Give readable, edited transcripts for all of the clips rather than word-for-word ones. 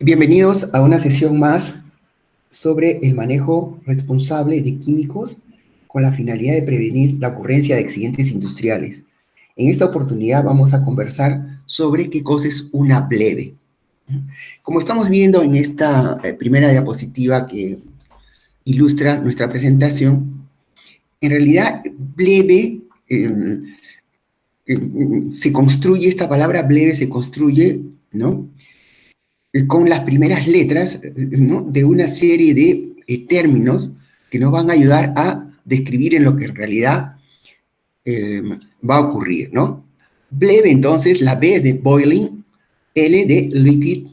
Bienvenidos a una sesión más sobre el manejo responsable de químicos con la finalidad de prevenir la ocurrencia de accidentes industriales. En esta oportunidad vamos a conversar sobre qué cosa es una bleve. Como estamos viendo en esta primera diapositiva que ilustra nuestra presentación, en realidad bleve se construye, esta palabra bleve se construye, ¿no?, con las primeras letras, ¿no?, de una serie de términos que nos van a ayudar a describir en lo que en realidad va a ocurrir, ¿no? Bleve, entonces, la B es de boiling, L de liquid,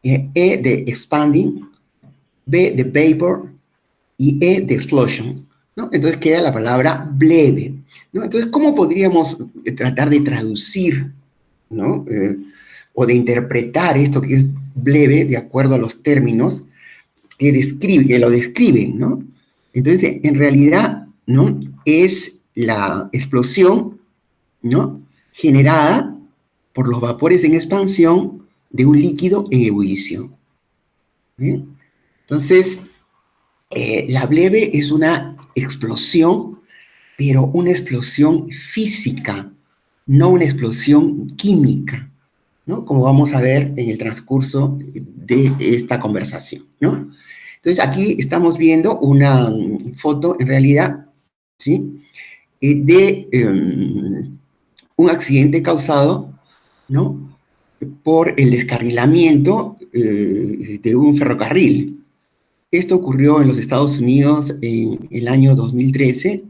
E de expanding, B de vapor y E de explosion, ¿no? Entonces queda la palabra bleve, ¿no? Entonces, ¿cómo podríamos tratar de traducir, ¿no?, o de interpretar esto que es bleve de acuerdo a los términos que lo describen, ¿no? Entonces, en realidad, ¿no?, es la explosión, ¿no?, generada por los vapores en expansión de un líquido en ebullición. ¿Bien? Entonces, la bleve es una explosión, pero una explosión física, no una explosión química, ¿no?, como vamos a ver en el transcurso de esta conversación, ¿no? Entonces, aquí estamos viendo una foto, en realidad, ¿sí?, de un accidente causado, ¿no?, por el descarrilamiento de un ferrocarril. Esto ocurrió en los Estados Unidos en el año 2013,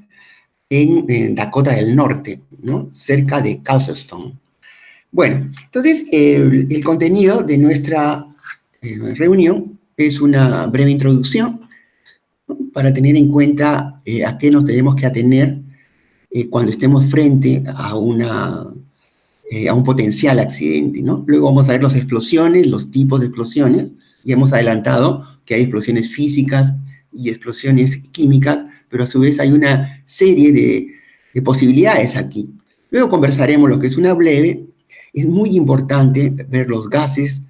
en Dakota del Norte, ¿no?, cerca de Charleston. Bueno, entonces el contenido de nuestra reunión es una breve introducción, ¿no?, para tener en cuenta a qué nos tenemos que atener cuando estemos frente a un potencial accidente, ¿no? Luego vamos a ver las explosiones, los tipos de explosiones, y hemos adelantado que hay explosiones físicas y explosiones químicas, pero a su vez hay una serie de posibilidades aquí. Luego conversaremos lo que es una bleve. Es muy importante ver los gases,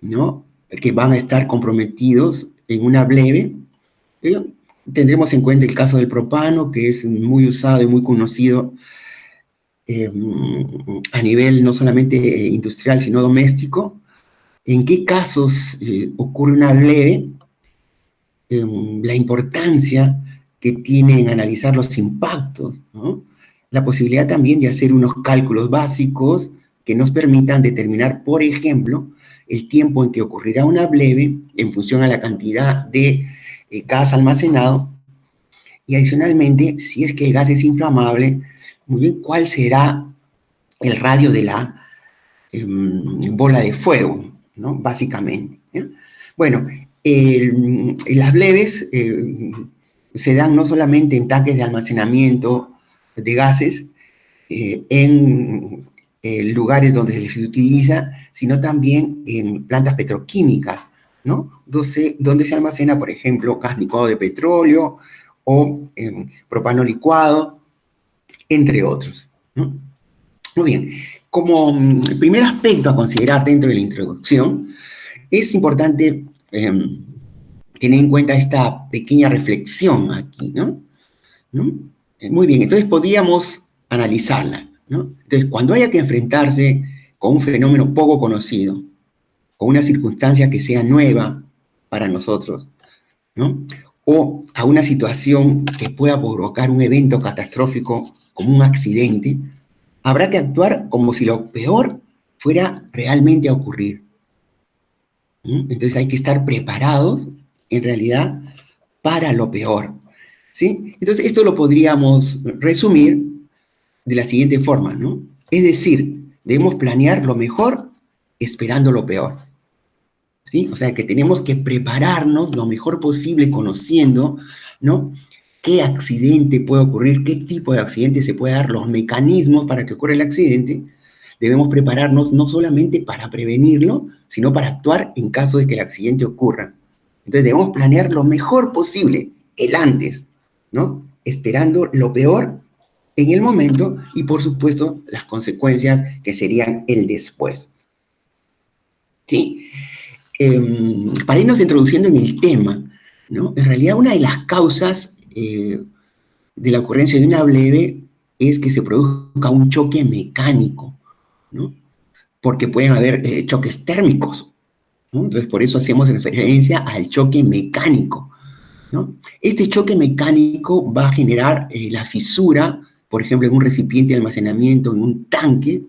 ¿no?, que van a estar comprometidos en una bleve. Tendremos en cuenta el caso del propano, que es muy usado y muy conocido a nivel no solamente industrial, sino doméstico. ¿En qué casos ocurre una bleve? La importancia que tiene en analizar los impactos, ¿no? La posibilidad también de hacer unos cálculos básicos que nos permitan determinar, por ejemplo, el tiempo en que ocurrirá una bleve en función a la cantidad de gas almacenado, y adicionalmente, si es que el gas es inflamable, muy bien, ¿cuál será el radio de la bola de fuego, ¿no?, básicamente, ¿eh? Bueno, las bleves se dan no solamente en tanques de almacenamiento de gases, en lugares donde se les utiliza, sino también en plantas petroquímicas, ¿no?, donde se almacena, por ejemplo, gas licuado de petróleo o propano licuado, entre otros, ¿no? Muy bien, como primer aspecto a considerar dentro de la introducción, es importante tener en cuenta esta pequeña reflexión aquí, ¿no? Muy bien, entonces podríamos analizarla, ¿no? Entonces, cuando haya que enfrentarse con un fenómeno poco conocido, con una circunstancia que sea nueva para nosotros, ¿no?, o a una situación que pueda provocar un evento catastrófico como un accidente, habrá que actuar como si lo peor fuera realmente a ocurrir. Entonces hay que estar preparados, en realidad, para lo peor, ¿sí? Entonces esto lo podríamos resumir de la siguiente forma, ¿no? Es decir, debemos planear lo mejor esperando lo peor, ¿sí? O sea, que tenemos que prepararnos lo mejor posible conociendo, ¿no?, qué accidente puede ocurrir, qué tipo de accidente se puede dar, los mecanismos para que ocurra el accidente. Debemos prepararnos no solamente para prevenirlo, sino para actuar en caso de que el accidente ocurra. Entonces debemos planear lo mejor posible, el antes, ¿no?, esperando lo peor en el momento y, por supuesto, las consecuencias que serían el después, ¿sí? para irnos introduciendo en el tema, ¿no? En realidad una de las causas de la ocurrencia de una bleve es que se produzca un choque mecánico, ¿no? Porque pueden haber choques térmicos, ¿no? Entonces, por eso hacemos referencia al choque mecánico, ¿no? Este choque mecánico va a generar la fisura, por ejemplo, en un recipiente de almacenamiento, en un tanque,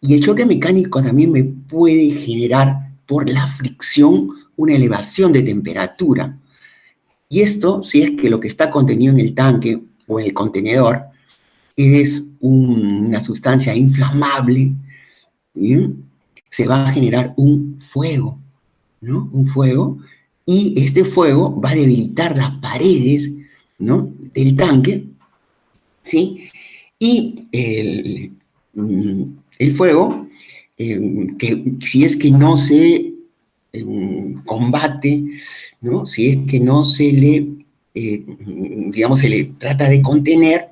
y el choque mecánico también me puede generar por la fricción una elevación de temperatura. Y esto, si es que lo que está contenido en el tanque o en el contenedor es una sustancia inflamable, ¿bien? Se va a generar un fuego, ¿no? Un fuego, y este fuego va a debilitar las paredes, ¿no? Del tanque, ¿sí? Y el fuego, que si es que no se combate, ¿no? Si es que no se le, digamos, se le trata de contener,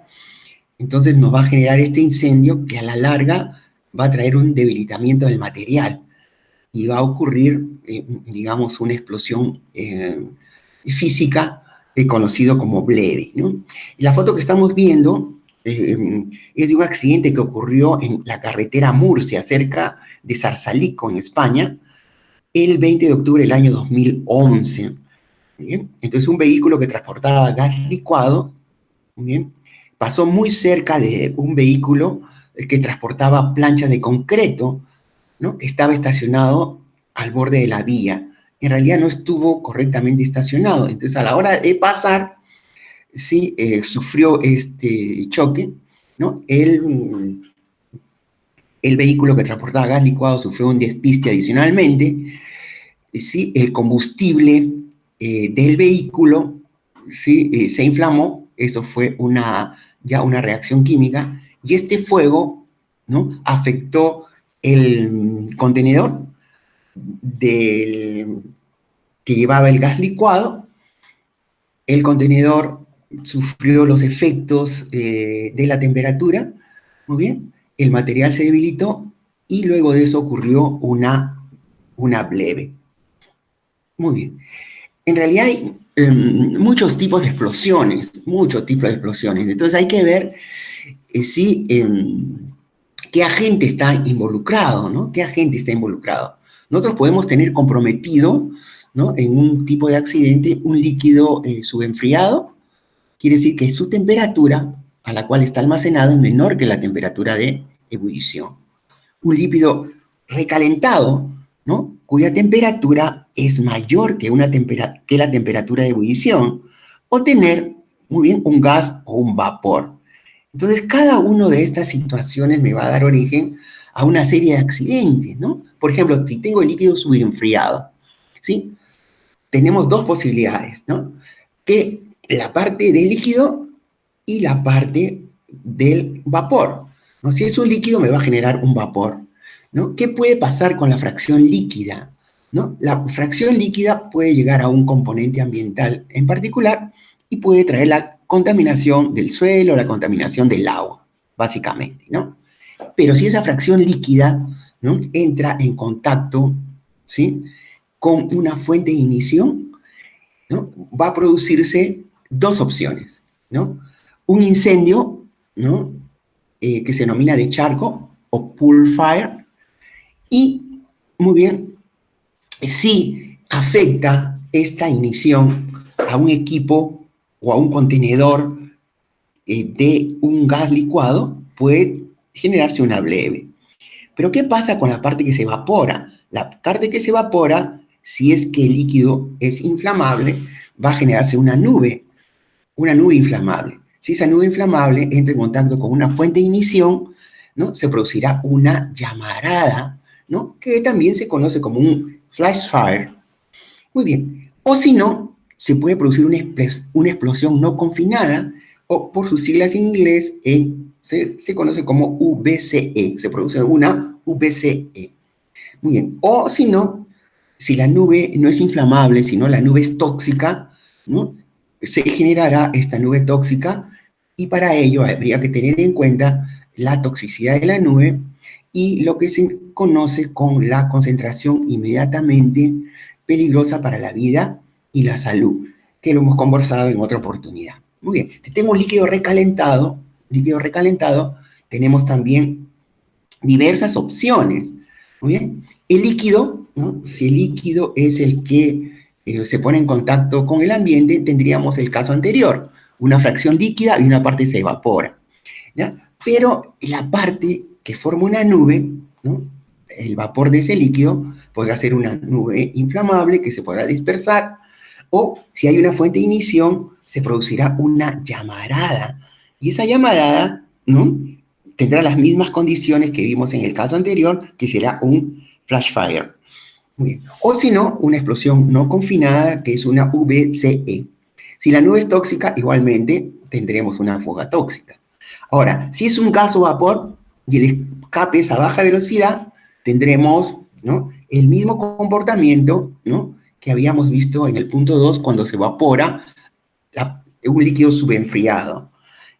entonces nos va a generar este incendio que a la larga va a traer un debilitamiento del material y va a ocurrir, digamos, una explosión física conocido como bleve, ¿no? La foto que estamos viendo es de un accidente que ocurrió en la carretera Murcia, cerca de Zarzalico, en España, el 20 de octubre del año 2011. ¿Bien? Entonces, un vehículo que transportaba gas licuado, ¿bien? Pasó muy cerca de un vehículo que transportaba planchas de concreto, ¿no? Que estaba estacionado al borde de la vía. En realidad no estuvo correctamente estacionado. Entonces, a la hora de pasar, sí, sufrió este choque, ¿no? El vehículo que transportaba gas licuado sufrió un despiste adicionalmente. Sí, el combustible del vehículo, sí, se inflamó. Eso fue ya una reacción química. Y este fuego, ¿no? Afectó el contenedor que llevaba el gas licuado. El contenedor sufrió los efectos de la temperatura, muy bien, el material se debilitó y luego de eso ocurrió una bleve. Muy bien. En realidad hay muchos tipos de explosiones, muchos tipos de explosiones. Entonces hay que ver si qué agente está involucrado, ¿no? ¿Qué agente está involucrado? Nosotros podemos tener comprometido, ¿no? En un tipo de accidente un líquido subenfriado, quiere decir que su temperatura a la cual está almacenado es menor que la temperatura de ebullición. Un líquido recalentado, ¿no? Cuya temperatura es mayor que la temperatura de ebullición, o tener, muy bien, un gas o un vapor. Entonces, cada una de estas situaciones me va a dar origen a una serie de accidentes, ¿no? Por ejemplo, si tengo el líquido subenfriado, ¿sí? Tenemos dos posibilidades, ¿no? Que la parte del líquido y la parte del vapor, ¿no? Si es un líquido, me va a generar un vapor, ¿no? ¿Qué puede pasar con la fracción líquida? ¿No? La fracción líquida puede llegar a un componente ambiental en particular y puede traer la contaminación del suelo, la contaminación del agua, básicamente, ¿no? Pero si esa fracción líquida, ¿no? Entra en contacto, ¿sí? Con una fuente de ignición, ¿no? Va a producirse dos opciones, ¿no? Un incendio, ¿no? Que se denomina de charco o pool fire, y, muy bien, si afecta esta ignición a un equipo o a un contenedor de un gas licuado, puede generarse una bleve. Pero ¿qué pasa con la parte que se evapora? La parte que se evapora, si es que el líquido es inflamable, va a generarse una nube inflamable. Si esa nube inflamable entra en contacto con una fuente de ignición, ¿no? Se producirá una llamarada, ¿no? Que también se conoce como un flash fire. Muy bien. O si no, se puede producir una explosión no confinada, o por sus siglas en inglés, se conoce como VCE. Se produce una VCE. Muy bien. O si no, si la nube no es inflamable, sino la nube es tóxica, ¿no? Se generará esta nube tóxica, y para ello habría que tener en cuenta la toxicidad de la nube y lo que se conoce con la concentración inmediatamente peligrosa para la vida y la salud, que lo hemos conversado en otra oportunidad. Muy bien, si tengo líquido recalentado, tenemos también diversas opciones. Muy bien, el líquido, ¿no? Si el líquido es el que se pone en contacto con el ambiente, tendríamos el caso anterior, una fracción líquida y una parte se evapora, ¿ya? Pero la parte que forma una nube, ¿no? El vapor de ese líquido podrá ser una nube inflamable que se podrá dispersar, o si hay una fuente de ignición, se producirá una llamarada. Y esa llamarada, ¿no? Tendrá las mismas condiciones que vimos en el caso anterior, que será un flash fire. Muy bien. O si no, una explosión no confinada, que es una VCE. Si la nube es tóxica, igualmente tendremos una fuga tóxica. Ahora, si es un gas o vapor y el escape es a baja velocidad, tendremos, ¿no?, el mismo comportamiento, ¿no?, que habíamos visto en el punto 2 cuando se evapora un líquido subenfriado,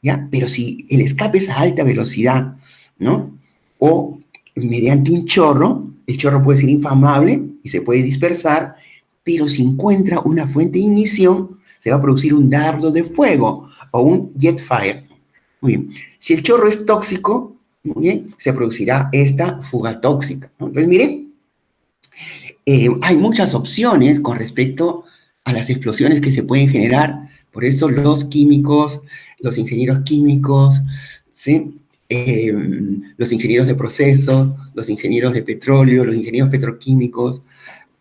¿ya? Pero si el escape es a alta velocidad, ¿no?, o mediante un chorro, el chorro puede ser inflamable y se puede dispersar, pero si encuentra una fuente de ignición, se va a producir un dardo de fuego o un jet fire. Muy bien. Si el chorro es tóxico, muy bien, se producirá esta fuga tóxica, ¿no? Entonces, miren, hay muchas opciones con respecto a las explosiones que se pueden generar. Por eso los químicos, los ingenieros químicos, ¿sí?, los ingenieros de proceso, los ingenieros de petróleo, los ingenieros petroquímicos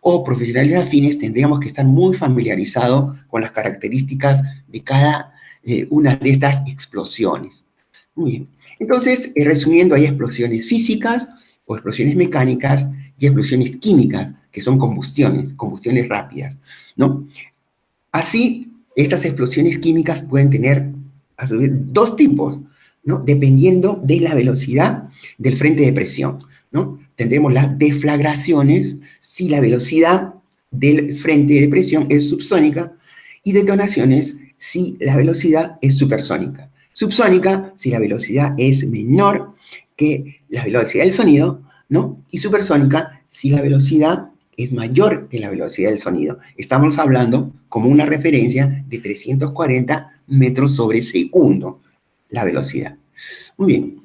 o profesionales afines tendríamos que estar muy familiarizados con las características de cada una de estas explosiones. Muy bien. Entonces, resumiendo, hay explosiones físicas o explosiones mecánicas y explosiones químicas, que son combustiones rápidas, ¿no? Así, estas explosiones químicas pueden tener, a su vez, dos tipos, ¿no?, dependiendo de la velocidad del frente de presión, ¿no? Tendremos las deflagraciones si la velocidad del frente de presión es subsónica, y detonaciones si la velocidad es supersónica. Subsónica si la velocidad es menor que la velocidad del sonido, ¿no? Y supersónica si la velocidad es mayor que la velocidad del sonido. Estamos hablando como una referencia de 340 metros sobre segundo, la velocidad. Muy bien.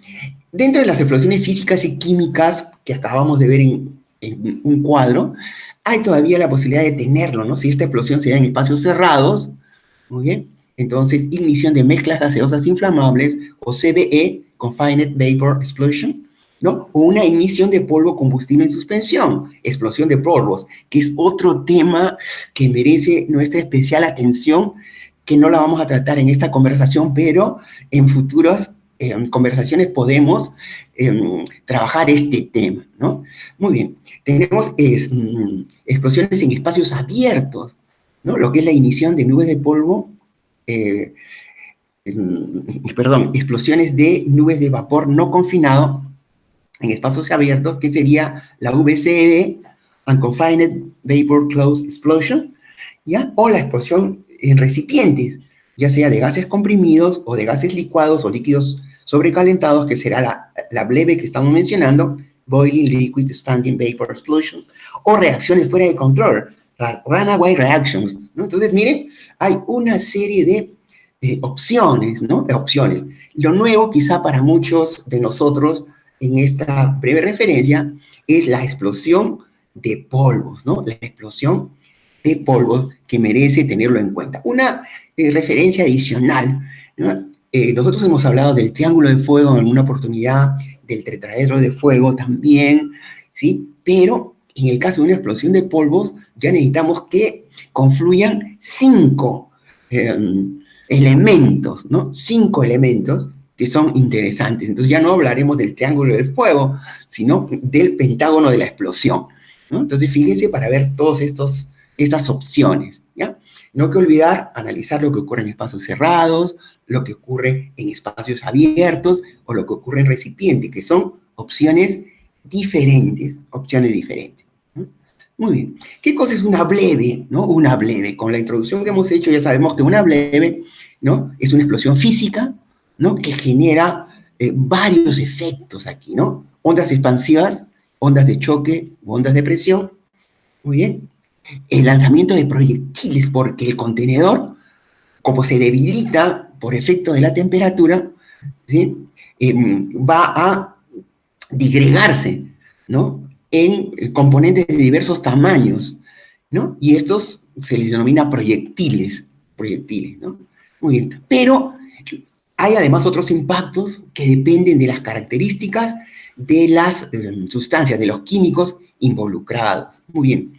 Dentro de las explosiones físicas y químicas que acabamos de ver en un cuadro, hay todavía la posibilidad de tenerlo, ¿no? Si esta explosión se da en espacios cerrados, muy bien, entonces ignición de mezclas gaseosas inflamables, o CVE, Confined Vapor Explosion, ¿no? O una ignición de polvo combustible en suspensión, explosión de polvos, que es otro tema que merece nuestra especial atención, que no la vamos a tratar en esta conversación, pero en futuras conversaciones podemos trabajar este tema, ¿no? Muy bien, tenemos explosiones en espacios abiertos, ¿no? Lo que es la ignición de nubes de polvo, explosiones de nubes de vapor no confinado en espacios abiertos, que sería la VCE, Unconfined Vapor Closed Explosion, ¿ya? O la explosión en recipientes, ya sea de gases comprimidos o de gases licuados o líquidos sobrecalentados, que será la breve que estamos mencionando, Boiling Liquid Expanding Vapor Explosion, o reacciones fuera de control, runaway reactions, ¿no? Entonces, miren, hay una serie de opciones, ¿no? Opciones. Lo nuevo, quizá para muchos de nosotros, en esta breve referencia, es la explosión de polvos, ¿no? La explosión de polvos, que merece tenerlo en cuenta. Una referencia adicional, ¿no? Nosotros hemos hablado del triángulo de fuego en alguna oportunidad, del tetraedro de fuego también, ¿sí? Pero en el caso de una explosión de polvos, ya necesitamos que confluyan 5 elementos, ¿no? 5 elementos que son interesantes. Entonces ya no hablaremos del triángulo del fuego, sino del pentágono de la explosión, ¿no? Entonces fíjense para ver todas estas opciones, ¿ya? No hay que olvidar analizar lo que ocurre en espacios cerrados, lo que ocurre en espacios abiertos o lo que ocurre en recipientes, que son opciones diferentes, ¿no? Muy bien. ¿Qué cosa es una bleve, no? Una bleve. Con la introducción que hemos hecho ya sabemos que una bleve, ¿no?, es una explosión física, ¿no?, que genera varios efectos aquí, ¿no? ondas expansivas, ondas de choque, ondas de presión. Muy bien. El lanzamiento de proyectiles, porque el contenedor, como se debilita por efecto de la temperatura, ¿sí? Va a disgregarse, ¿no? En componentes de diversos tamaños, ¿no? Y estos se les denomina proyectiles, ¿no? Muy bien. Pero hay además otros impactos que dependen de las características de las sustancias, de los químicos involucrados. Muy bien.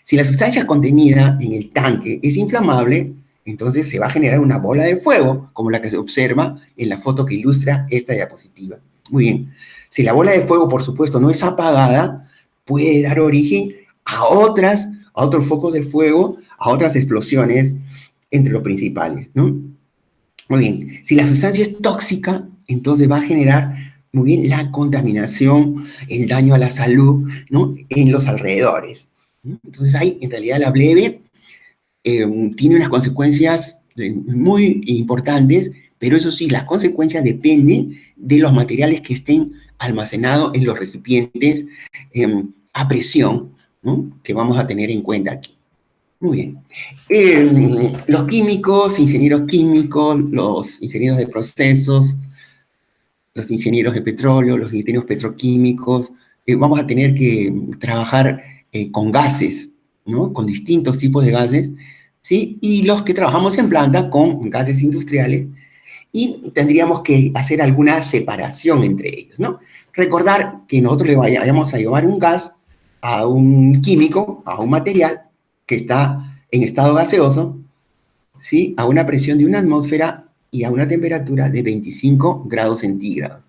Si la sustancia contenida en el tanque es inflamable, entonces se va a generar una bola de fuego, como la que se observa en la foto que ilustra esta diapositiva. Muy bien. Si la bola de fuego, por supuesto, no es apagada, puede dar origen a otros focos de fuego, a otras explosiones entre los principales, ¿no? Muy bien. Si la sustancia es tóxica, entonces va a generar, muy bien, la contaminación, el daño a la salud, ¿no? En los alrededores. Entonces ahí, en realidad, la bleve tiene unas consecuencias muy importantes, pero eso sí, las consecuencias dependen de los materiales que estén almacenados en los recipientes a presión, ¿no? Que vamos a tener en cuenta aquí. Muy bien. Los químicos, ingenieros químicos, los ingenieros de procesos, los ingenieros de petróleo, los ingenieros petroquímicos, vamos a tener que trabajar con gases, ¿no? Con distintos tipos de gases, ¿sí? Y los que trabajamos en planta con gases industriales, y tendríamos que hacer alguna separación entre ellos, ¿no? Recordar que nosotros le vayamos a llevar un gas a un químico, a un material que está en estado gaseoso, ¿sí? A una presión de una atmósfera y a una temperatura de 25 grados centígrados,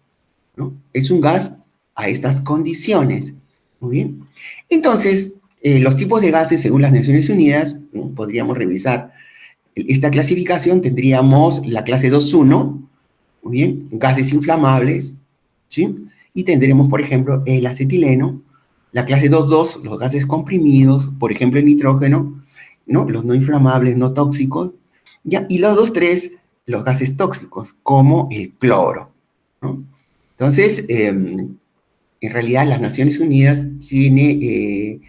¿no? Es un gas a estas condiciones. Muy bien. Entonces, los tipos de gases, según las Naciones Unidas, ¿no? Podríamos revisar esta clasificación. Tendríamos la clase 2.1, muy bien, gases inflamables, ¿sí? Y tendremos, por ejemplo, el acetileno. La clase 2.2, los gases comprimidos, por ejemplo, el nitrógeno, ¿no? Los no inflamables, no tóxicos, ¿ya? Y los 2.3, los gases tóxicos, como el cloro, ¿no? Entonces, en realidad, las Naciones Unidas tiene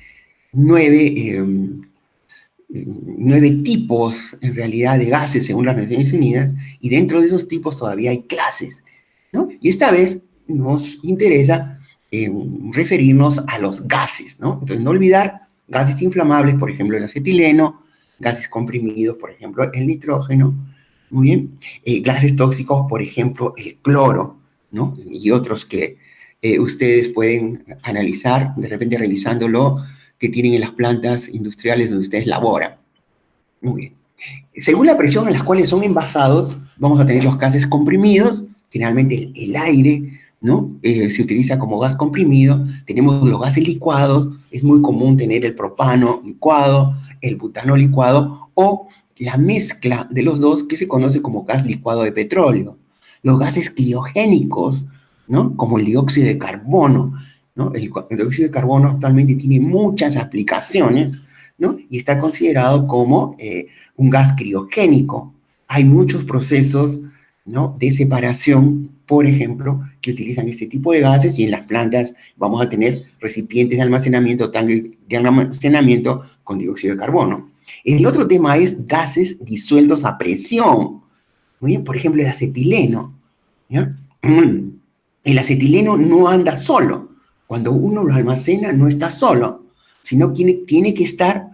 9 tipos, en realidad, de gases según las Naciones Unidas, y dentro de esos tipos todavía hay clases, ¿no? Y esta vez nos interesa referirnos a los gases, ¿no? Entonces, no olvidar gases inflamables, por ejemplo, el acetileno, gases comprimidos, por ejemplo, el nitrógeno, muy bien, gases tóxicos, por ejemplo, el cloro, ¿no? Y otros que ustedes pueden analizar, de repente revisándolo, que tienen en las plantas industriales donde ustedes laboran. Muy bien. Según la presión en las cuales son envasados, vamos a tener los gases comprimidos, generalmente el aire, ¿no? Se utiliza como gas comprimido. Tenemos los gases licuados, es muy común tener el propano licuado, el butano licuado, o la mezcla de los dos que se conoce como gas licuado de petróleo. Los gases criogénicos, ¿no? Como el dióxido de carbono, ¿no? El dióxido de carbono actualmente tiene muchas aplicaciones, ¿no? Y está considerado como un gas criogénico. Hay muchos procesos, ¿no? De separación, por ejemplo, que utilizan este tipo de gases, y en las plantas vamos a tener recipientes de almacenamiento, tanques de almacenamiento con dióxido de carbono. El otro tema es gases disueltos a presión. Muy bien, por ejemplo, el acetileno, ¿ya? El acetileno no anda solo. Cuando uno lo almacena, no está solo, sino tiene que estar,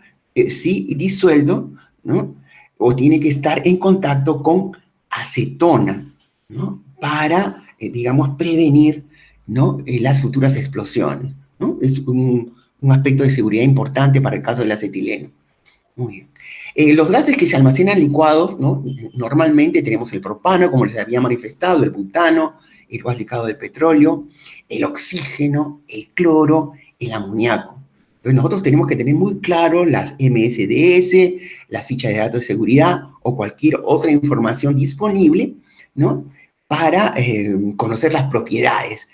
sí, disuelto, ¿no? O tiene que estar en contacto con acetona, ¿no? Para, digamos, prevenir, ¿no? Las futuras explosiones, ¿no? Es un aspecto de seguridad importante para el caso del acetileno. Muy bien. Los gases que se almacenan licuados, ¿no? Normalmente tenemos el propano, como les había manifestado, el butano, el gas licuado de petróleo, el oxígeno, el cloro, el amoníaco. Entonces nosotros tenemos que tener muy claro las MSDS, la ficha de datos de seguridad o cualquier otra información disponible, ¿no? Para conocer las propiedades,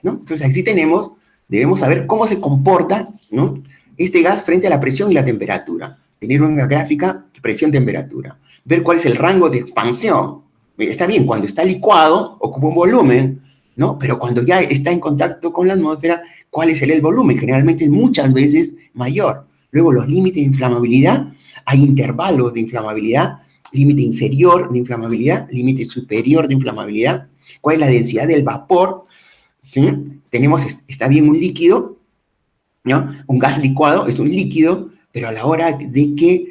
¿no? Entonces aquí debemos saber cómo se comporta, ¿no? Este gas frente a la presión y la temperatura. Tener una gráfica presión-temperatura. Ver cuál es el rango de expansión. Está bien, cuando está licuado, ocupa un volumen, ¿no? Pero cuando ya está en contacto con la atmósfera, ¿cuál es el volumen? Generalmente es muchas veces mayor. Luego los límites de inflamabilidad, hay intervalos de inflamabilidad, límite inferior de inflamabilidad, límite superior de inflamabilidad. ¿Cuál es la densidad del vapor? ¿Sí? Tenemos, está bien un líquido, ¿no? Un gas licuado es un líquido, pero a la hora de que,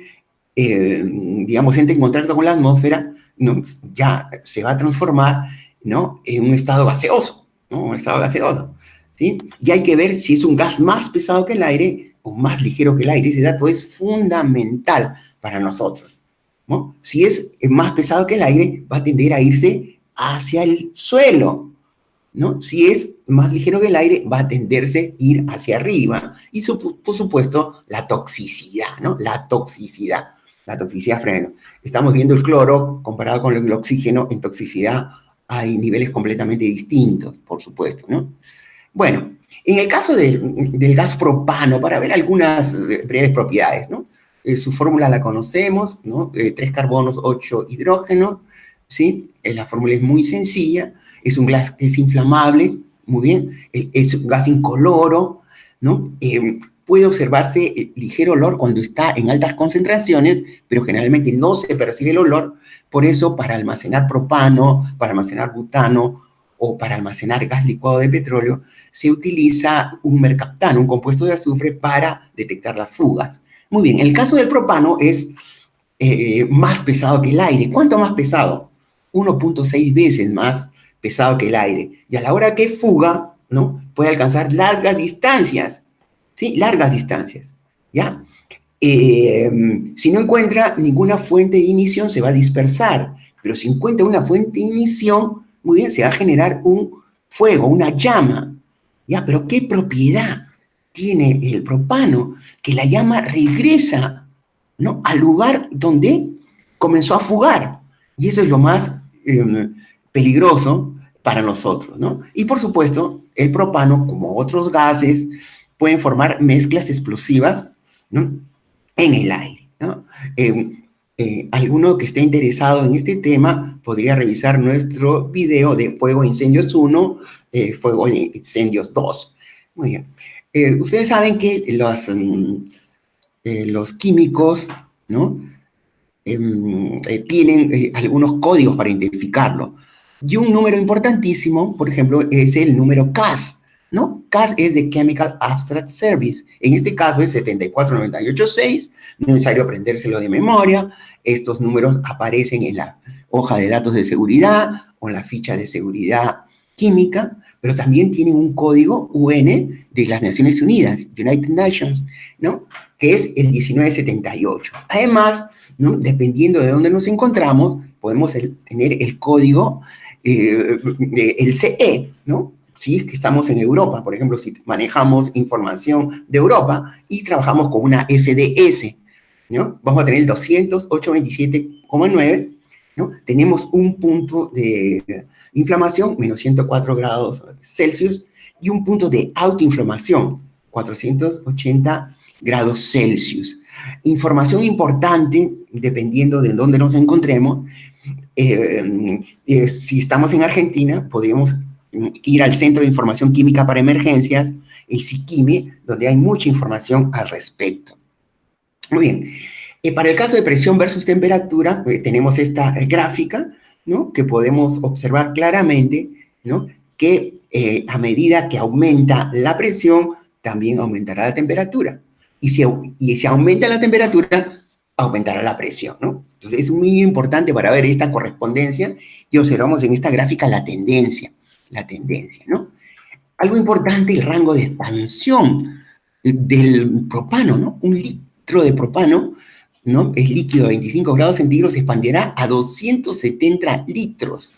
digamos, entre en contacto con la atmósfera, ¿no? Ya se va a transformar, ¿no? En un estado gaseoso, ¿no? Un estado gaseoso, ¿sí? Y hay que ver si es un gas más pesado que el aire o más ligero que el aire. Ese dato es fundamental para nosotros, ¿no? Si es más pesado que el aire, va a tender a irse hacia el suelo, ¿no? Si es más ligero que el aire, va a tenderse a ir hacia arriba. Y por supuesto, la toxicidad, ¿no? La toxicidad freno. Estamos viendo el cloro comparado con el oxígeno. En toxicidad hay niveles completamente distintos, por supuesto, ¿no? Bueno, en el caso del gas propano, para ver algunas breves propiedades, ¿no? Su fórmula la conocemos, ¿no? 3 carbonos, 8 hidrógenos, ¿sí? La fórmula es muy sencilla, es un gas que es inflamable, muy bien, es un gas incoloro, ¿no? Puede observarse ligero olor cuando está en altas concentraciones, pero generalmente no se percibe el olor. Por eso, para almacenar propano, para almacenar butano o para almacenar gas licuado de petróleo, se utiliza un mercaptano, un compuesto de azufre, para detectar las fugas. Muy bien, el caso del propano es más pesado que el aire. ¿Cuánto más pesado? 1.6 veces más pesado que el aire. Y a la hora que fuga, ¿no? Puede alcanzar largas distancias, ¿sí? Largas distancias, ¿ya? Si no encuentra ninguna fuente de ignición, se va a dispersar. Pero si encuentra una fuente de ignición, muy bien, se va a generar un fuego, una llama, ¿ya? Pero ¿qué propiedad tiene el propano? Que la llama regresa, ¿no? Al lugar donde comenzó a fugar. Y eso es lo más peligroso para nosotros, ¿no? Y por supuesto, el propano, como otros gases, pueden formar mezclas explosivas, ¿no? En el aire, ¿no? Alguno que esté interesado en este tema podría revisar nuestro video de Fuego e Incendios 1, Fuego e Incendios 2. Muy bien. Ustedes saben que los químicos, ¿no? Tienen algunos códigos para identificarlo. Y un número importantísimo, por ejemplo, es el número CAS, ¿no? CAS es de Chemical Abstract Service. En este caso es 74986, no es necesario aprendérselo de memoria. Estos números aparecen en la hoja de datos de seguridad o en la ficha de seguridad química, pero también tienen un código UN de las Naciones Unidas, United Nations, ¿no? Que es el 1978. Además, ¿no? Dependiendo de dónde nos encontramos, podemos tener el código, el CE, ¿no? Si es que estamos en Europa, por ejemplo, si manejamos información de Europa y trabajamos con una FDS, ¿no? Vamos a tener el 200.827,9, ¿no? Tenemos un punto de inflamación, menos 104 grados Celsius, y un punto de autoinflamación, 480 grados Celsius. Información importante, dependiendo de dónde nos encontremos. Si estamos en Argentina, podríamos ir al Centro de Información Química para Emergencias, el SIQUIME, donde hay mucha información al respecto. Muy bien. Para el caso de presión versus temperatura, tenemos esta gráfica, ¿no? Que podemos observar claramente, ¿no? Que a medida que aumenta la presión, también aumentará la temperatura. Y si aumenta la temperatura, aumentará la presión, ¿no? Entonces es muy importante para ver esta correspondencia y observamos en esta gráfica la tendencia, ¿no? Algo importante, el rango de expansión del propano, ¿no? Un litro de propano, ¿no? Es líquido a 25 grados centígrados, se expandirá a 270 litros,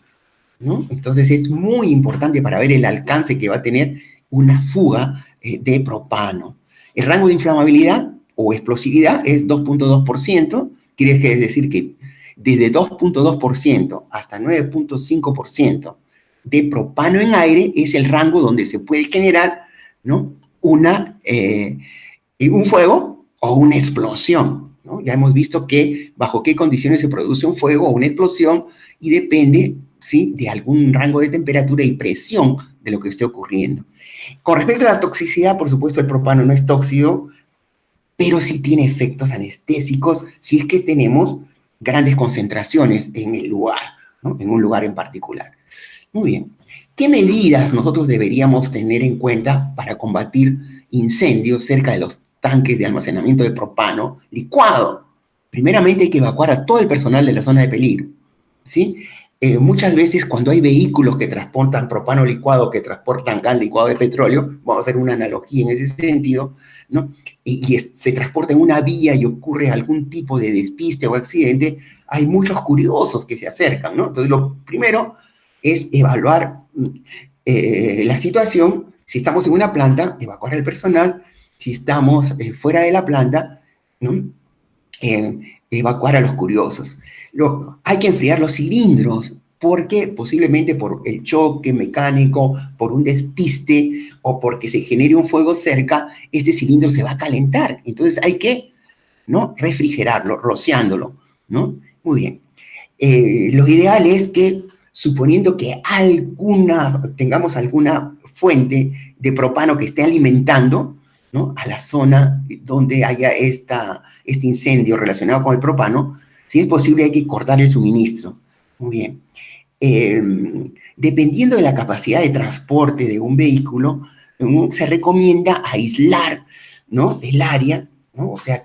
¿no? Entonces es muy importante para ver el alcance que va a tener una fuga de propano. El rango de inflamabilidad o explosividad es 2.2%, quiere decir que desde 2.2% hasta 9.5% de propano en aire es el rango donde se puede generar, ¿no? un fuego o una explosión, ¿no? Ya hemos visto que bajo qué condiciones se produce un fuego o una explosión y depende ¿sí?, de algún rango de temperatura y presión de lo que esté ocurriendo. Con respecto a la toxicidad, por supuesto, el propano no es tóxico, pero sí tiene efectos anestésicos si es que tenemos grandes concentraciones en el lugar, ¿no?, en un lugar en particular. Muy bien. ¿Qué medidas nosotros deberíamos tener en cuenta para combatir incendios cerca de los tanques de almacenamiento de propano licuado? Primeramente hay que evacuar a todo el personal de la zona de peligro, ¿sí? Muchas veces cuando hay vehículos que transportan propano licuado, que transportan gas licuado de petróleo, vamos a hacer una analogía en ese sentido, ¿no?, y se transporta en una vía y ocurre algún tipo de despiste o accidente, hay muchos curiosos que se acercan, ¿no? Entonces, lo primero es evaluar la situación. Si estamos en una planta, evacuar al personal. Si estamos fuera de la planta, ¿no?, evacuar a los curiosos. Hay que enfriar los cilindros, porque posiblemente por el choque mecánico, por un despiste o porque se genere un fuego cerca, este cilindro se va a calentar. Entonces hay que, ¿no?, refrigerarlo, rociándolo, ¿no? Muy bien. Lo ideal es que, suponiendo que tengamos alguna fuente de propano que esté alimentando, ¿no?, a la zona donde haya este incendio relacionado con el propano, si es posible hay que cortar el suministro. Muy bien. Dependiendo de la capacidad de transporte de un vehículo, se recomienda aislar, ¿no?, el área, ¿no? O sea,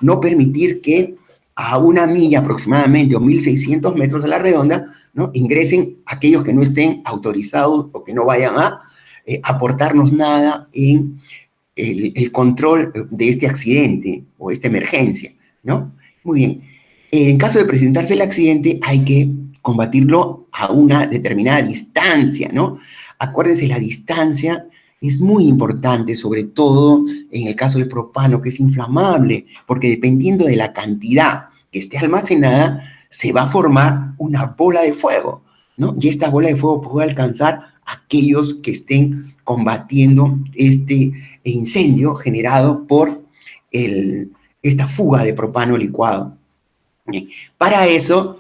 no permitir que a una milla aproximadamente o 1.600 metros a la redonda, ¿no?, ingresen aquellos que no estén autorizados o que no vayan a aportarnos nada en el control de este accidente o esta emergencia, ¿no? Muy bien. En caso de presentarse el accidente, hay que combatirlo a una determinada distancia, ¿no? Acuérdense, la distancia es muy importante, sobre todo en el caso del propano, que es inflamable, porque dependiendo de la cantidad que esté almacenada, se va a formar una bola de fuego, ¿no? Y esta bola de fuego puede alcanzar a aquellos que estén combatiendo este incendio generado por esta fuga de propano licuado. Para eso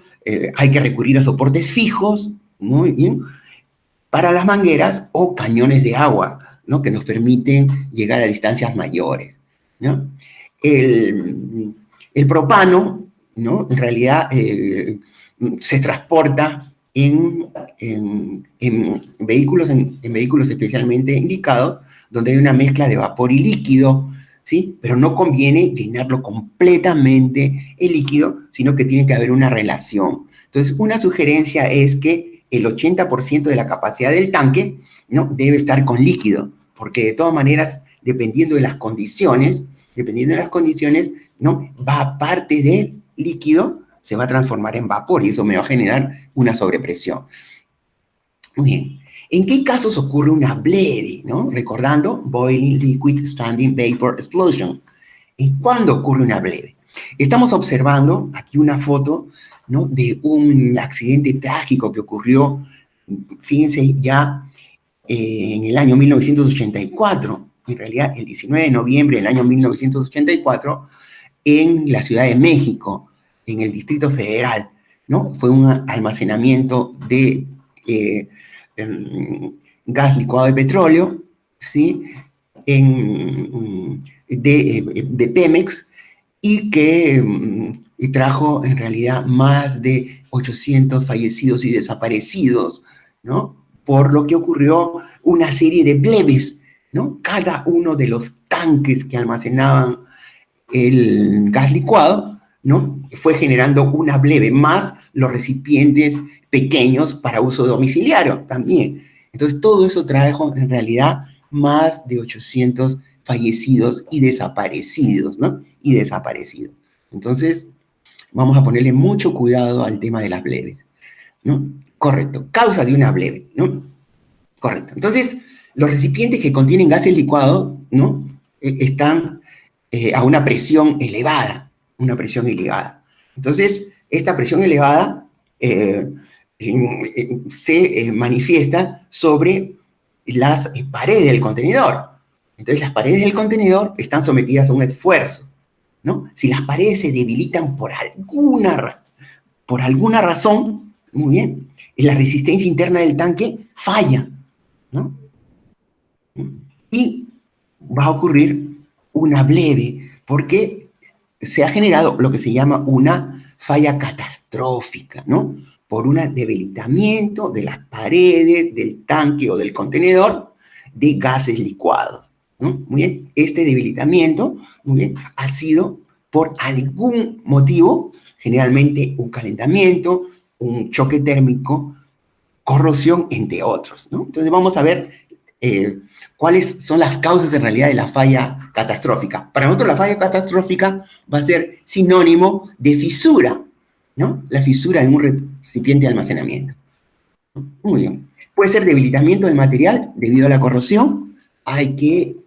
hay que recurrir a soportes fijos, muy bien, para las mangueras o cañones de agua, ¿no?, que nos permiten llegar a distancias mayores, ¿no? El propano, ¿no?, en realidad se transporta en vehículos especialmente indicados, donde hay una mezcla de vapor y líquido, ¿sí? Pero no conviene llenarlo completamente el líquido, sino que tiene que haber una relación. Entonces, una sugerencia es que el 80% de la capacidad del tanque, ¿no?, debe estar con líquido, porque de todas maneras, dependiendo de las condiciones, ¿no?, va parte del líquido, se va a transformar en vapor y eso me va a generar una sobrepresión. Muy bien. ¿En qué casos ocurre una bleve, ¿no? Recordando, Boiling Liquid Standing Vapor Explosion. ¿Y cuándo ocurre una bleve? Estamos observando aquí una foto, ¿no?, de un accidente trágico que ocurrió, fíjense, ya en el año 1984, en realidad el 19 de noviembre del año 1984, en la Ciudad de México, en el Distrito Federal, ¿no? Fue un almacenamiento de gas licuado de petróleo, ¿sí?, de Pemex, y que trajo en realidad más de 800 fallecidos y desaparecidos, ¿no?, por lo que ocurrió una serie de bleves, ¿no? Cada uno de los tanques que almacenaban el gas licuado, ¿no?, fue generando una bleve, más los recipientes pequeños para uso domiciliario también. Entonces, todo eso trajo en realidad más de 800 fallecidos y desaparecidos, ¿no? Y desaparecidos. Entonces, vamos a ponerle mucho cuidado al tema de las bleves, ¿no? Correcto. Causa de una bleve, ¿no? Correcto. Entonces, los recipientes que contienen gases licuados, ¿no?, están a una presión elevada, Entonces, esta presión elevada se manifiesta sobre las paredes del contenedor. Entonces, las paredes del contenedor están sometidas a un esfuerzo, ¿no? Si las paredes se debilitan por alguna razón, Muy bien. Y la resistencia interna del tanque falla, ¿no? Y va a ocurrir una bleve, porque se ha generado lo que se llama una falla catastrófica, ¿no? Por un debilitamiento de las paredes del tanque o del contenedor de gases licuados, ¿no? Muy bien, este debilitamiento, muy bien, ha sido por algún motivo, generalmente un calentamiento, un choque térmico, corrosión, entre otros, ¿no? Entonces vamos a ver cuáles son las causas en realidad de la falla catastrófica. Para nosotros la falla catastrófica va a ser sinónimo de fisura, ¿no? La fisura en un recipiente de almacenamiento. Muy bien. Puede ser debilitamiento del material debido a la corrosión. Hay que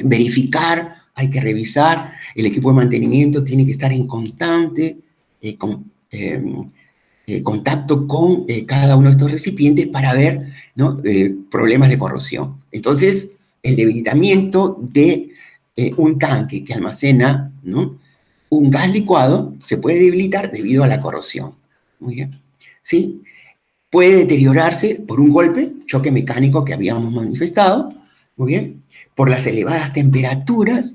verificar, hay que revisar. El equipo de mantenimiento tiene que estar en constante contacto con cada uno de estos recipientes para ver, ¿no? Problemas de corrosión. Entonces, el debilitamiento de un tanque que almacena, ¿no?, un gas licuado se puede debilitar debido a la corrosión. Muy bien. ¿Sí? Puede deteriorarse por un golpe, choque mecánico que habíamos manifestado, muy bien, por las elevadas temperaturas,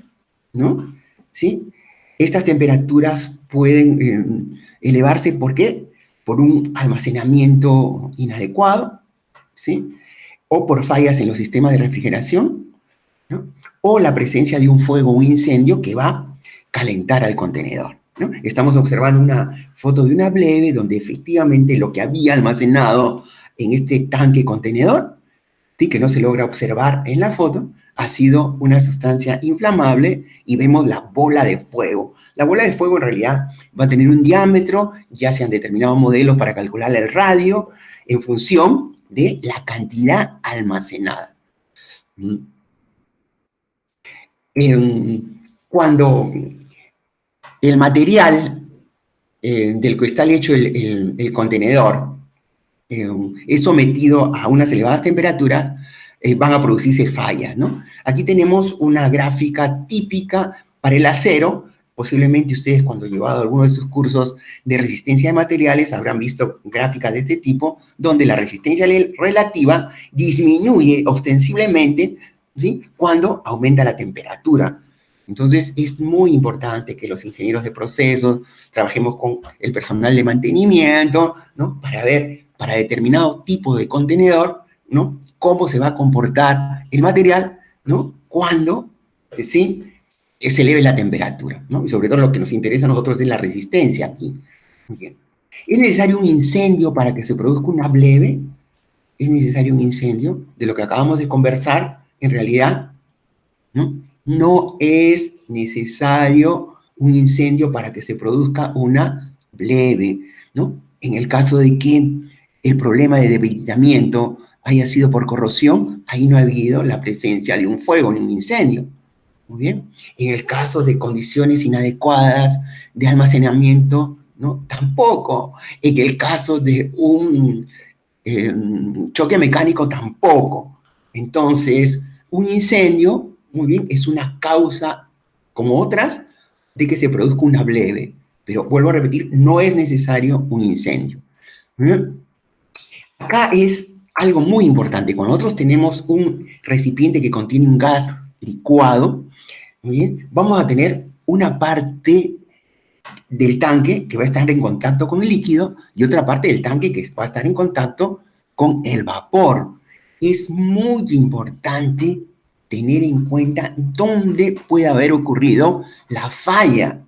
¿no? ¿Sí? Estas temperaturas pueden elevarse, ¿por qué? Por un almacenamiento inadecuado, ¿sí? O por fallas en los sistemas de refrigeración, ¿no? O la presencia de un fuego o un incendio que va a calentar al contenedor, ¿no? Estamos observando una foto de una bleve donde efectivamente lo que había almacenado en este tanque contenedor, ¿sí?, que no se logra observar en la foto, ha sido una sustancia inflamable y vemos la bola de fuego. La bola de fuego en realidad va a tener un diámetro, ya se han determinado modelos para calcular el radio en función de la cantidad almacenada. Cuando el material del que está hecho el contenedor es sometido a unas elevadas temperaturas, van a producirse fallas, ¿no? Aquí tenemos una gráfica típica para el acero. Posiblemente ustedes, cuando han llevado alguno de sus cursos de resistencia de materiales, habrán visto gráficas de este tipo, donde la resistencia relativa disminuye ostensiblemente, ¿sí?, cuando aumenta la temperatura. Entonces, es muy importante que los ingenieros de procesos trabajemos con el personal de mantenimiento, ¿no?, para ver, para determinado tipo de contenedor, ¿no?, cómo se va a comportar el material, ¿no?, cuando, ¿sí?, se eleve la temperatura, ¿no? Y sobre todo lo que nos interesa a nosotros es la resistencia aquí. Bien. ¿Es necesario un incendio para que se produzca una bleve? ¿Es necesario un incendio? De lo que acabamos de conversar, en realidad, ¿no?, no es necesario un incendio para que se produzca una bleve, ¿no? En el caso de que el problema de debilitamiento haya sido por corrosión, ahí no ha habido la presencia de un fuego ni un incendio. Muy bien. En el caso de condiciones inadecuadas de almacenamiento, ¿no?, tampoco. En el caso de un choque mecánico, tampoco. Entonces, un incendio, muy bien, es una causa, como otras, de que se produzca una bleve. Pero vuelvo a repetir, no es necesario un incendio. Acá es algo muy importante. Cuando nosotros tenemos un recipiente que contiene un gas licuado, muy bien, vamos a tener una parte del tanque que va a estar en contacto con el líquido y otra parte del tanque que va a estar en contacto con el vapor. Es muy importante tener en cuenta dónde puede haber ocurrido la falla,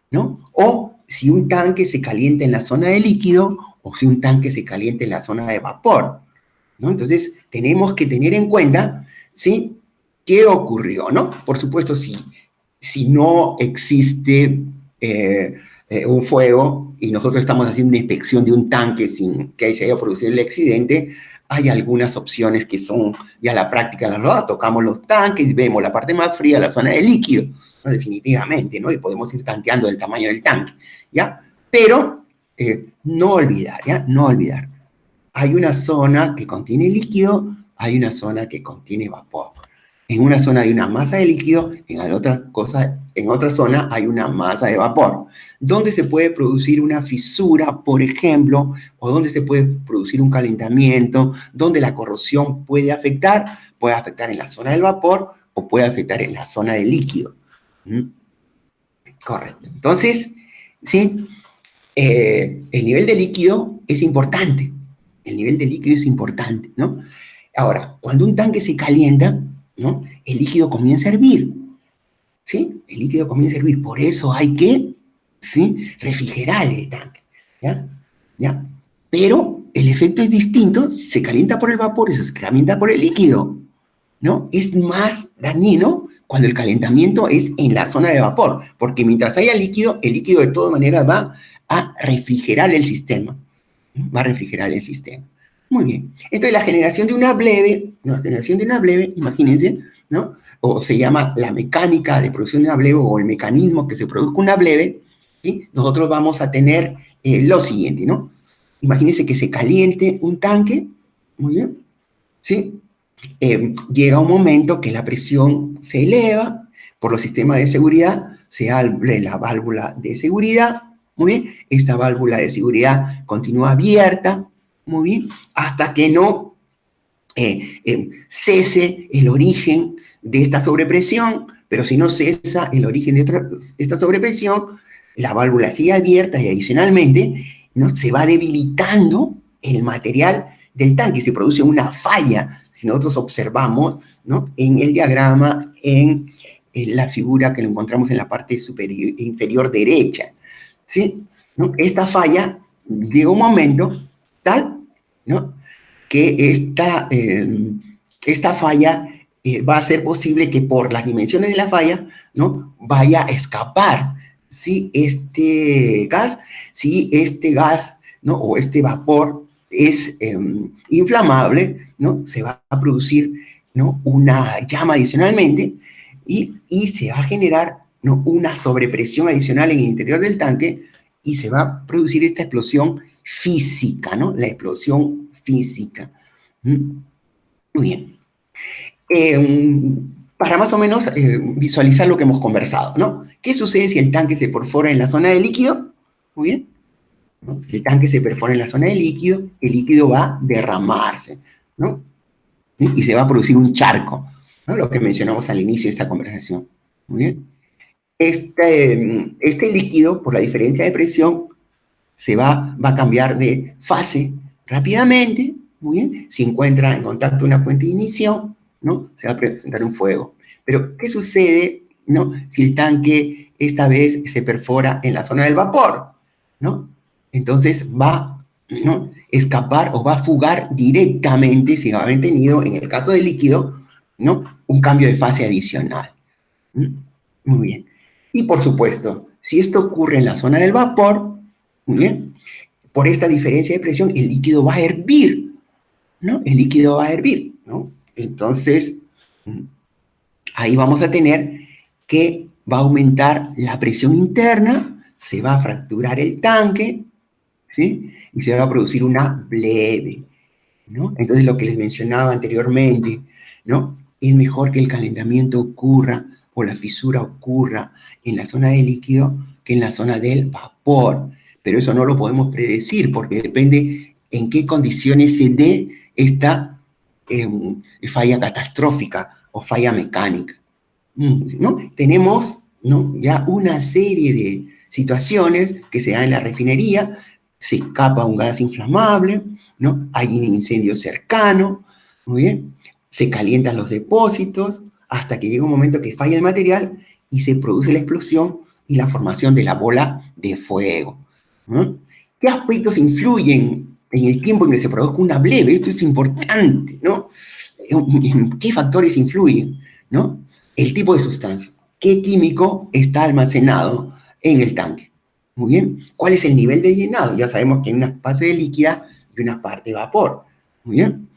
¿no? O si un tanque se calienta en la zona de líquido o si un tanque se calienta en la zona de vapor, ¿no? Entonces, tenemos que tener en cuenta, ¿sí?, qué ocurrió, ¿no? Por supuesto, si no existe un fuego y nosotros estamos haciendo una inspección de un tanque sin que se haya producido el accidente, hay algunas opciones que son ya la práctica de la rodada. Tocamos los tanques, vemos la parte más fría, la zona de líquido, ¿no?, definitivamente, ¿no? Y podemos ir tanteando el tamaño del tanque, ¿ya? Pero no olvidar, ¿ya? No olvidar. Hay una zona que contiene líquido, hay una zona que contiene vapor. En una zona hay una masa de líquido, en la otra cosa en otra zona hay una masa de vapor. ¿Dónde se puede producir una fisura, por ejemplo, o dónde se puede producir un calentamiento, donde la corrosión puede afectar? Puede afectar en la zona del vapor o puede afectar en la zona del líquido. ¿Mm? Correcto. Entonces, sí, el nivel de líquido es importante. El nivel de líquido es importante, ¿no? Ahora, cuando un tanque se calienta, ¿no? El líquido comienza a hervir, ¿sí? El líquido comienza a hervir. Por eso hay que, ¿sí? Refrigerar el tanque, ¿ya? ¿Ya? Pero el efecto es distinto si se calienta por el vapor y se calienta por el líquido, ¿no? Es más dañino cuando el calentamiento es en la zona de vapor, porque mientras haya líquido, el líquido de todas maneras va a refrigerar el sistema. Va a refrigerar el sistema. Muy bien. Entonces, la generación de una bleve, imagínense, ¿no? O se llama la mecánica de producción de una bleve o el mecanismo que se produzca una bleve, ¿sí? Nosotros vamos a tener lo siguiente, ¿no? Imagínense que se caliente un tanque, muy bien, ¿sí? Llega un momento que la presión se eleva por los sistemas de seguridad, se abre la válvula de seguridad, muy bien, esta válvula de seguridad continúa abierta, muy bien, hasta que no cese el origen de esta sobrepresión, pero si no cesa el origen de esta sobrepresión, la válvula sigue abierta y adicionalmente, ¿no? Se va debilitando el material del tanque, se produce una falla, si nosotros observamos, ¿no? En el diagrama, en la figura que lo encontramos en la parte superior, inferior derecha, ¿sí? ¿No? Esta falla llega un momento tal, ¿no? Que esta falla va a ser posible que por las dimensiones de la falla, ¿no? Vaya a escapar, ¿sí? Si este gas, ¿no? O este vapor es inflamable, ¿no? Se va a producir, ¿no? Una llama adicionalmente y se va a generar, ¿no? Una sobrepresión adicional en el interior del tanque y se va a producir esta explosión física, ¿no? La explosión física. Muy bien. Para más o menos visualizar lo que hemos conversado, ¿no? ¿Qué sucede si el tanque se perfora en la zona de líquido? Muy bien. ¿No? Si el tanque se perfora en la zona de líquido, el líquido va a derramarse, ¿no? Y se va a producir un charco, ¿no? Lo que mencionamos al inicio de esta conversación. Muy bien. Este líquido, por la diferencia de presión, va a cambiar de fase rápidamente, muy bien, si encuentra en contacto una fuente de ignición, ¿no? Se va a presentar un fuego. Pero, ¿qué sucede, ¿no? Si el tanque esta vez se perfora en la zona del vapor, ¿no? Entonces va, ¿no? Escapar o va a fugar directamente, si ha tenido, en el caso del líquido, ¿no? Un cambio de fase adicional. Muy bien. Y por supuesto, si esto ocurre en la zona del vapor, muy bien, por esta diferencia de presión, el líquido va a hervir, ¿no? El líquido va a hervir, ¿no? Entonces, ahí vamos a tener que va a aumentar la presión interna, se va a fracturar el tanque, ¿sí? Y se va a producir una bleve, ¿no? Entonces, lo que les mencionaba anteriormente, ¿no? Es mejor que el calentamiento ocurra o la fisura ocurra en la zona del líquido que en la zona del vapor. Pero eso no lo podemos predecir porque depende en qué condiciones se dé esta falla catastrófica o falla mecánica. ¿No? Tenemos, ¿no? Ya una serie de situaciones que se dan en la refinería, se escapa un gas inflamable, ¿no? Hay un incendio cercano, muy bien, se calientan los depósitos hasta que llega un momento que falla el material y se produce la explosión y la formación de la bola de fuego, ¿no? ¿Qué aspectos influyen en el tiempo en que se produzca una bleve? Esto es importante, ¿no? ¿Qué factores influyen, ¿no? El tipo de sustancia. ¿Qué químico está almacenado en el tanque? Muy bien. ¿Cuál es el nivel de llenado? Ya sabemos que hay una fase de líquida y una parte de vapor. Muy bien.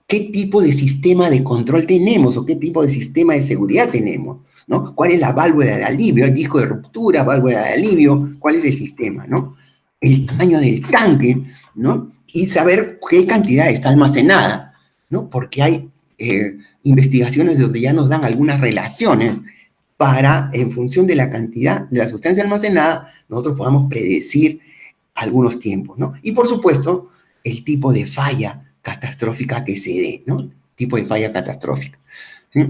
¿Qué tipo de sistema de control tenemos o qué tipo de sistema de seguridad tenemos? ¿No? ¿Cuál es la válvula de alivio? ¿Hay disco de ruptura, válvula de alivio? ¿Cuál es el sistema? ¿No? El tamaño del tanque, ¿no? Y saber qué cantidad está almacenada, ¿no? Porque hay investigaciones donde ya nos dan algunas relaciones para, en función de la cantidad de la sustancia almacenada, nosotros podamos predecir algunos tiempos, ¿no? Y por supuesto, el tipo de falla catastrófica que se dé, ¿no? Tipo de falla catastrófica. ¿Sí?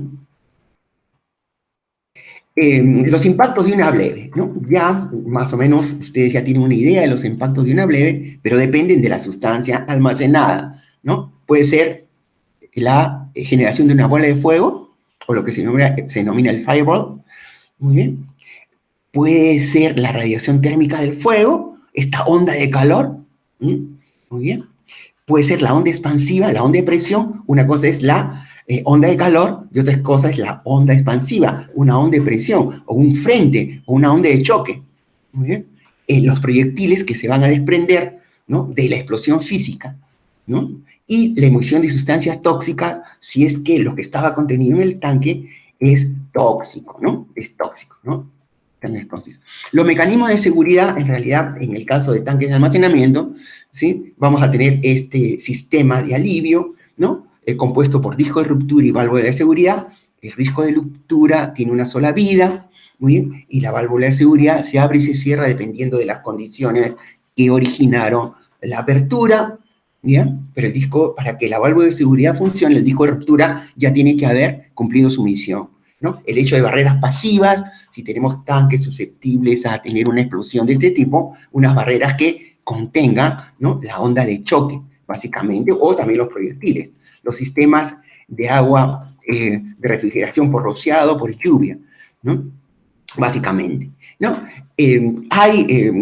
Los impactos de una bleve, ¿no? Ya más o menos ustedes ya tienen una idea de los impactos de una bleve, pero dependen de la sustancia almacenada, ¿no? Puede ser la generación de una bola de fuego, o lo que se denomina el fireball, muy bien. Puede ser la radiación térmica del fuego, esta onda de calor, ¿m? Muy bien. Puede ser la onda expansiva, la onda de presión. Una cosa es la onda de calor y otra cosa es la onda expansiva, una onda de presión, o un frente, o una onda de choque. Muy bien. Los proyectiles que se van a desprender, ¿no?, de la explosión física, ¿no? Y la emisión de sustancias tóxicas, si es que lo que estaba contenido en el tanque es tóxico, ¿no? Es tóxico, ¿no? Los mecanismos de seguridad, en realidad, en el caso de tanques de almacenamiento, ¿sí?, vamos a tener este sistema de alivio, ¿no?, compuesto por disco de ruptura y válvula de seguridad. El disco de ruptura tiene una sola vida, muy bien, y la válvula de seguridad se abre y se cierra dependiendo de las condiciones que originaron la apertura, ¿bien? Pero el disco, para que la válvula de seguridad funcione, el disco de ruptura ya tiene que haber cumplido su misión, ¿no? El hecho de barreras pasivas, si tenemos tanques susceptibles a tener una explosión de este tipo, unas barreras que contengan, ¿no?, la onda de choque, básicamente, o también los proyectiles. Los sistemas de agua, de refrigeración por rociado, por lluvia, ¿no?, básicamente, ¿no? Hay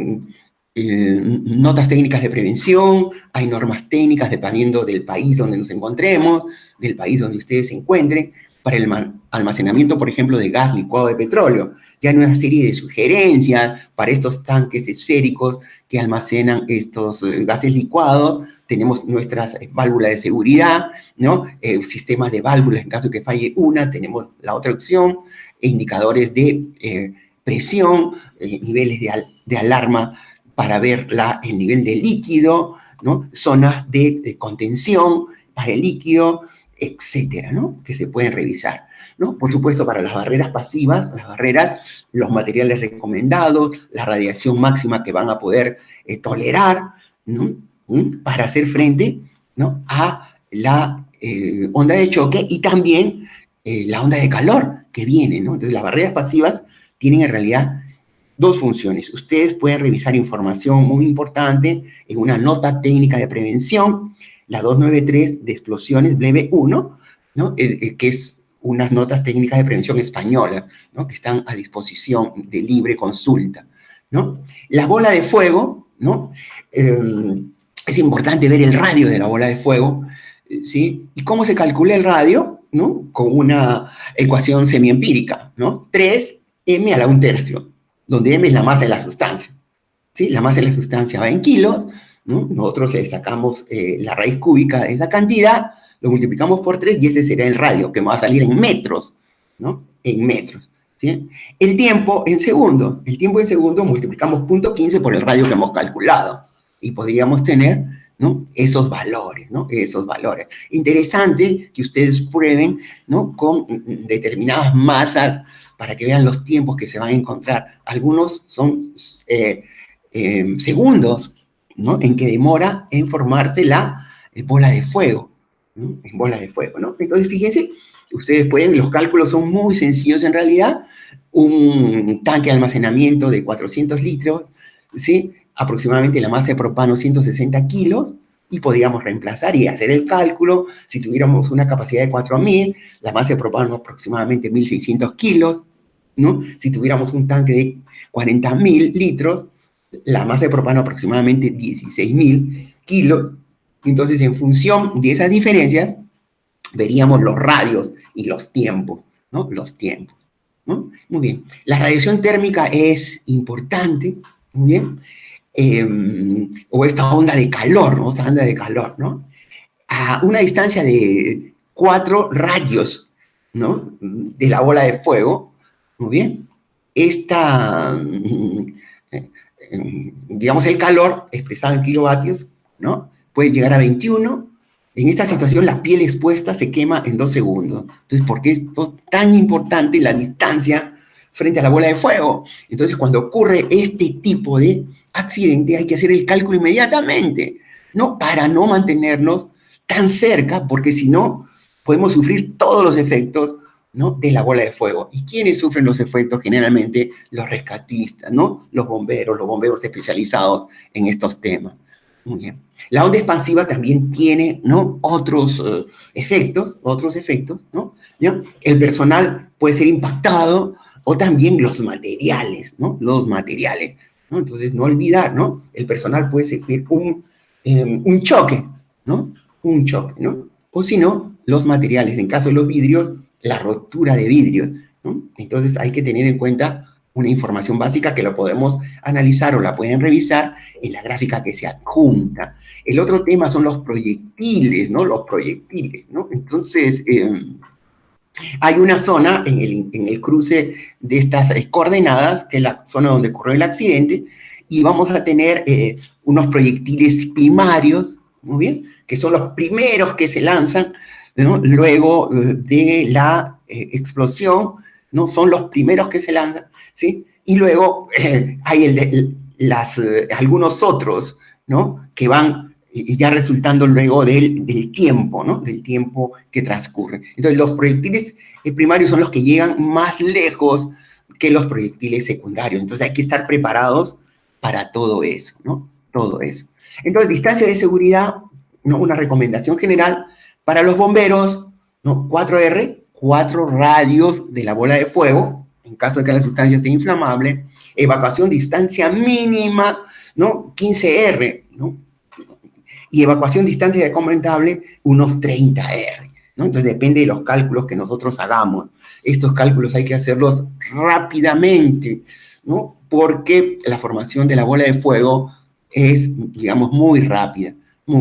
notas técnicas de prevención, hay normas técnicas dependiendo del país donde nos encontremos, del país donde ustedes se encuentren, para el almacenamiento, por ejemplo, de gas licuado de petróleo. Ya hay una serie de sugerencias para estos tanques esféricos que almacenan estos gases licuados. Tenemos nuestras válvulas de seguridad, ¿no? Sistemas de válvulas en caso de que falle una, tenemos la otra opción, indicadores de presión, niveles de alarma para ver el nivel de líquido, ¿no?, zonas de contención para el líquido, etcétera, ¿no?, que se pueden revisar, ¿no? Por supuesto, para las barreras pasivas, las barreras, los materiales recomendados, la radiación máxima que van a poder tolerar, ¿no?, para hacer frente, ¿no?, a la onda de choque y también la onda de calor que viene, ¿no? Entonces, las barreras pasivas tienen en realidad dos funciones. Ustedes pueden revisar información muy importante en una nota técnica de prevención, la 293 de explosiones Bleve 1, ¿no?, que es unas notas técnicas de prevención españolas, ¿no?, que están a disposición de libre consulta, ¿no? La bola de fuego, ¿no? Es importante ver el radio de la bola de fuego, ¿sí? ¿Y cómo se calcula el radio? ¿No? Con una ecuación semiempírica, ¿no? 3m a la 1/3, donde m es la masa de la sustancia, ¿sí? La masa de la sustancia va en kilos, ¿no? Nosotros le sacamos la raíz cúbica de esa cantidad, lo multiplicamos por 3 y ese será el radio, que va a salir en metros, ¿no? En metros, ¿sí? El tiempo en segundos. El tiempo en segundos multiplicamos 0.15 por el radio que hemos calculado y podríamos tener, ¿no?, esos valores, ¿no? Esos valores. Interesante que ustedes prueben, ¿no?, con determinadas masas para que vean los tiempos que se van a encontrar. Algunos son segundos, ¿no?, en que demora en formarse la bola de fuego, ¿no?, en bola de fuego, ¿no? Entonces, fíjense, ustedes pueden, los cálculos son muy sencillos en realidad. Un tanque de almacenamiento de 400 litros, ¿sí?, aproximadamente la masa de propano 160 kilos, y podríamos reemplazar y hacer el cálculo. Si tuviéramos una capacidad de 4.000, la masa de propano aproximadamente 1.600 kilos, ¿no? Si tuviéramos un tanque de 40.000 litros, la masa de propano aproximadamente 16.000 kilos. Entonces, en función de esas diferencias, veríamos los radios y los tiempos, ¿no? Los tiempos, ¿no? Muy bien. La radiación térmica es importante, muy bien. O esta onda de calor, ¿no? Esta onda de calor, ¿no? A una distancia de 4 radios, ¿no?, de la bola de fuego, muy bien. Digamos, el calor expresado en kilovatios, ¿no?, puede llegar a 21. En esta situación, la piel expuesta se quema en 2 segundos. Entonces, ¿por qué es tan importante la distancia frente a la bola de fuego. Entonces, cuando ocurre este tipo de accidente, hay que hacer el cálculo inmediatamente, ¿no? Para no mantenernos tan cerca, porque si no, podemos sufrir todos los efectos, ¿no?, de la bola de fuego. ¿Y quiénes sufren los efectos? Generalmente los rescatistas, ¿no? Los bomberos especializados en estos temas. Muy bien. La onda expansiva también tiene, ¿no?, otros efectos, ¿no? ¿Ya? El personal puede ser impactado, o también los materiales, ¿no? Los materiales, ¿no? Entonces, no olvidar, ¿no? El personal puede sufrir un choque, ¿no? Un choque, ¿no? O si no, los materiales, en caso de los vidrios, la rotura de vidrios, ¿no? Entonces, hay que tener en cuenta una información básica que lo podemos analizar o la pueden revisar en la gráfica que se adjunta. El otro tema son los proyectiles, ¿no? Los proyectiles, ¿no? Entonces, hay una zona en el cruce de estas coordenadas, que es la zona donde ocurrió el accidente, y vamos a tener unos proyectiles primarios, muy bien, que son los primeros que se lanzan, ¿no?, luego de la explosión, ¿no? Son los primeros que se lanzan, ¿sí? Y luego hay algunos otros, ¿no?, que van ya resultando luego del tiempo, ¿no?, del tiempo que transcurre. Entonces, los proyectiles primarios son los que llegan más lejos que los proyectiles secundarios. Entonces, hay que estar preparados para todo eso, ¿no? Todo eso. Entonces, distancia de seguridad, ¿no?, una recomendación general para los bomberos, ¿no? 4R, 4 radios de la bola de fuego, en caso de que la sustancia sea inflamable. Evacuación, distancia mínima, ¿no?, 15R, ¿no? Y evacuación distancia recomendable, unos 30R, ¿no? Entonces depende de los cálculos que nosotros hagamos. Estos cálculos hay que hacerlos rápidamente, ¿no? Porque la formación de la bola de fuego es, digamos, muy rápida, ¿no?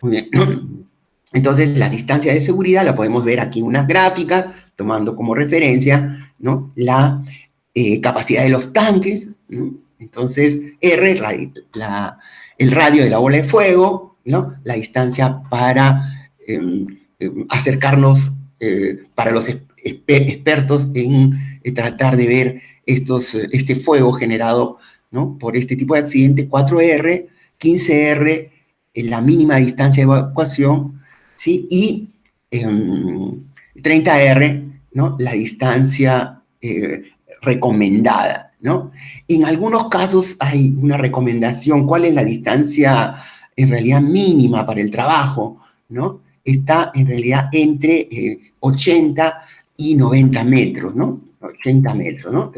Muy bien. Entonces, la distancia de seguridad la podemos ver aquí en unas gráficas, tomando como referencia, ¿no?, la capacidad de los tanques, ¿no? Entonces, R, el radio de la bola de fuego, ¿no?, la distancia para acercarnos, para los expertos en tratar de ver este fuego generado, ¿no?, por este tipo de accidente, 4R, 15R, la mínima distancia de evacuación, ¿sí? Y 30R, ¿no?, la distancia recomendada, ¿no? En algunos casos hay una recomendación. ¿Cuál es la distancia en realidad mínima para el trabajo, ¿no? Está en realidad entre 80 y 90 metros, ¿no? 80 metros, ¿no?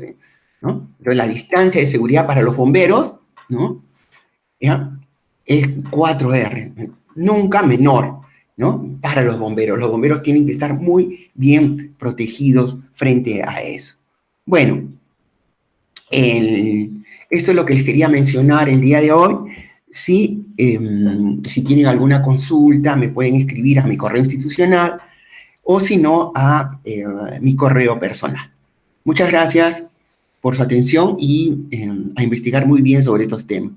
Entonces, la distancia de seguridad para los bomberos, ¿no?, ¿ya?, es 4R, nunca menor, ¿no?, para los bomberos. Los bomberos tienen que estar muy bien protegidos frente a eso. Bueno, esto es lo que les quería mencionar el día de hoy. Si tienen alguna consulta, me pueden escribir a mi correo institucional, o si no, a mi correo personal. Muchas gracias por su atención y a investigar muy bien sobre estos temas.